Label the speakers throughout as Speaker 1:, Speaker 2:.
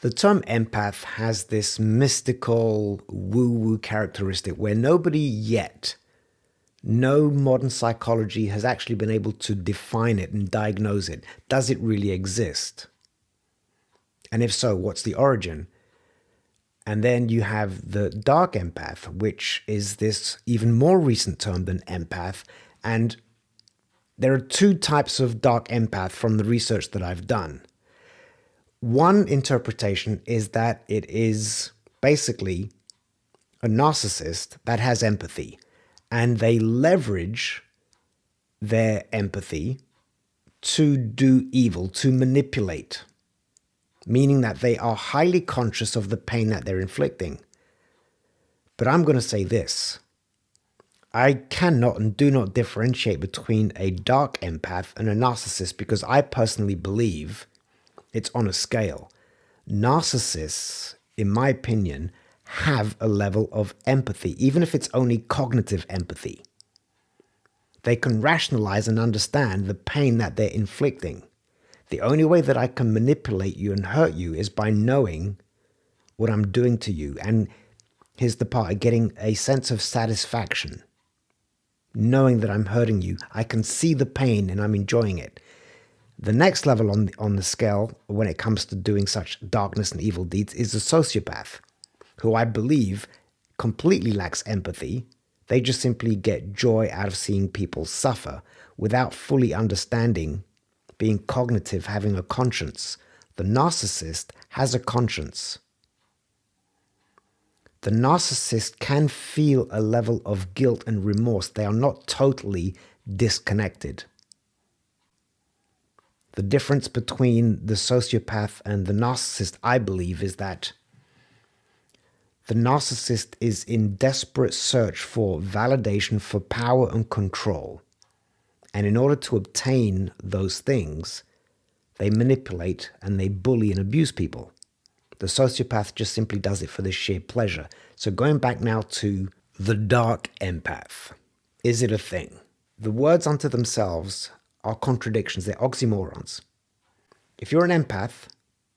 Speaker 1: The term empath has this mystical woo-woo characteristic where nobody yet, no modern psychology has actually been able to define it and diagnose it. Does it really exist? And if so, what's the origin? And then you have the dark empath, which is this even more recent term than empath. And there are two types of dark empath from the research that I've done. One interpretation is that it is basically a narcissist that has empathy, and they leverage their empathy to do evil, to manipulate, meaning that they are highly conscious of the pain that they're inflicting. But I'm going to say this. I cannot and do not differentiate between a dark empath and a narcissist because I personally believe it's on a scale. Narcissists, in my opinion, have a level of empathy, even if it's only cognitive empathy. They can rationalize and understand the pain that they're inflicting. The only way that I can manipulate you and hurt you is by knowing what I'm doing to you. And here's the part, getting a sense of satisfaction. Knowing that I'm hurting you, I can see the pain and I'm enjoying it. The next level on the scale when it comes to doing such darkness and evil deeds is a sociopath, who I believe completely lacks empathy. They just simply get joy out of seeing people suffer without fully understanding, being cognitive, having a conscience. The narcissist has a conscience. The narcissist can feel a level of guilt and remorse. They are not totally disconnected. The difference between the sociopath and the narcissist, I believe, is that the narcissist is in desperate search for validation, for power and control. And in order to obtain those things, they manipulate and they bully and abuse people. The sociopath just simply does it for the sheer pleasure. So going back now to the dark empath. Is it a thing? The words unto themselves are contradictions, they're oxymorons. If you're an empath,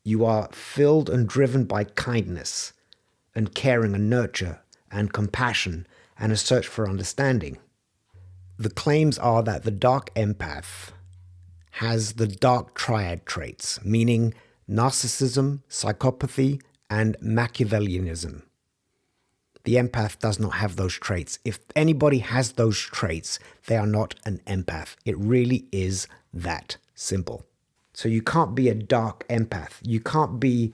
Speaker 1: you are filled and driven by kindness and caring and nurture and compassion and a search for understanding. The claims are that the dark empath has the dark triad traits, meaning narcissism, psychopathy, and Machiavellianism. The empath does not have those traits. If anybody has those traits, they are not an empath. It really is that simple. So you can't be a dark empath. You can't be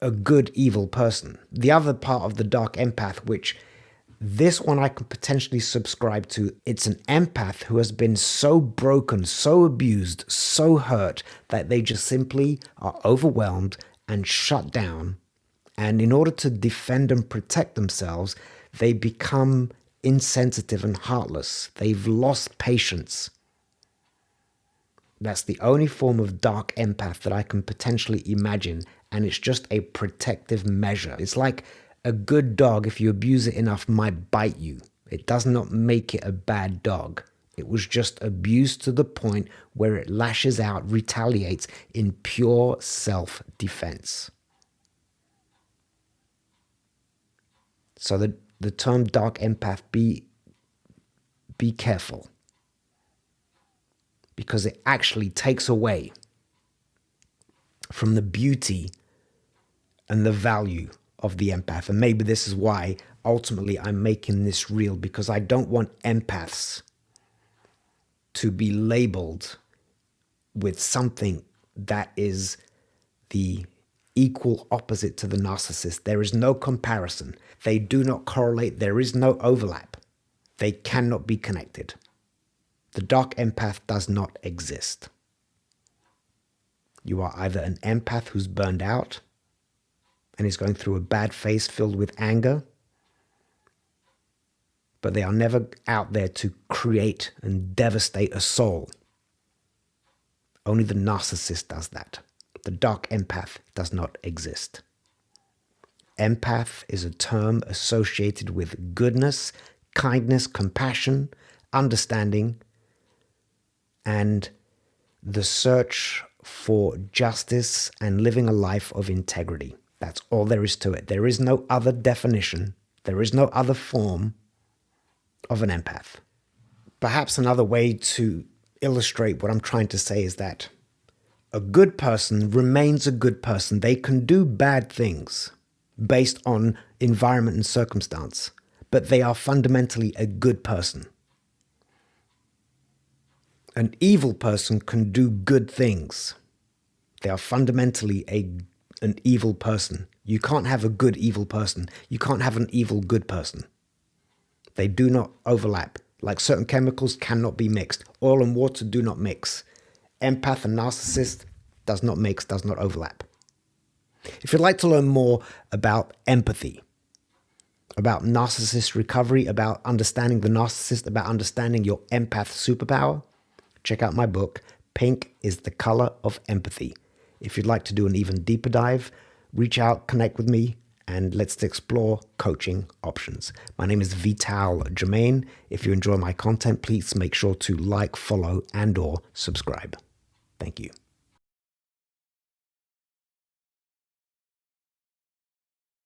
Speaker 1: a good, evil person. The other part of the dark empath, which this one I could potentially subscribe to, it's an empath who has been so broken, so abused, so hurt that they just simply are overwhelmed and shut down. And in order to defend and protect themselves, they become insensitive and heartless. They've lost patience. That's the only form of dark empath that I can potentially imagine. And it's just a protective measure. It's like a good dog, if you abuse it enough, might bite you. It does not make it a bad dog. It was just abused to the point where it lashes out, retaliates in pure self-defense. So the term dark empath, be careful, because it actually takes away from the beauty and the value of the empath. And maybe this is why ultimately I'm making this reel, because I don't want empaths to be labeled with something that is the equal opposite to the narcissist. There is no comparison. They do not correlate. There is no overlap. They cannot be connected. The dark empath does not exist. You are either an empath who's burned out and is going through a bad phase filled with anger, but they are never out there to create and devastate a soul. Only the narcissist does that. The dark empath does not exist. Empath is a term associated with goodness, kindness, compassion, understanding, and the search for justice and living a life of integrity. That's all there is to it. There is no other definition. There is no other form of an empath. Perhaps another way to illustrate what I'm trying to say is that a good person remains a good person. They can do bad things based on environment and circumstance, but they are fundamentally a good person. An evil person can do good things. They are fundamentally an evil person. You can't have a good evil person. You can't have an evil good person. They do not overlap. Like certain chemicals cannot be mixed. Oil and water do not mix. Empath and narcissist does not mix, does not overlap. If you'd like to learn more about empathy, about narcissist recovery, about understanding the narcissist, about understanding your empath superpower, check out my book, Pink is the Color of Empathy. If you'd like to do an even deeper dive, reach out, connect with me, and let's explore coaching options. My name is Vital Germain. If you enjoy my content, please make sure to like, follow, and/or subscribe. Thank you.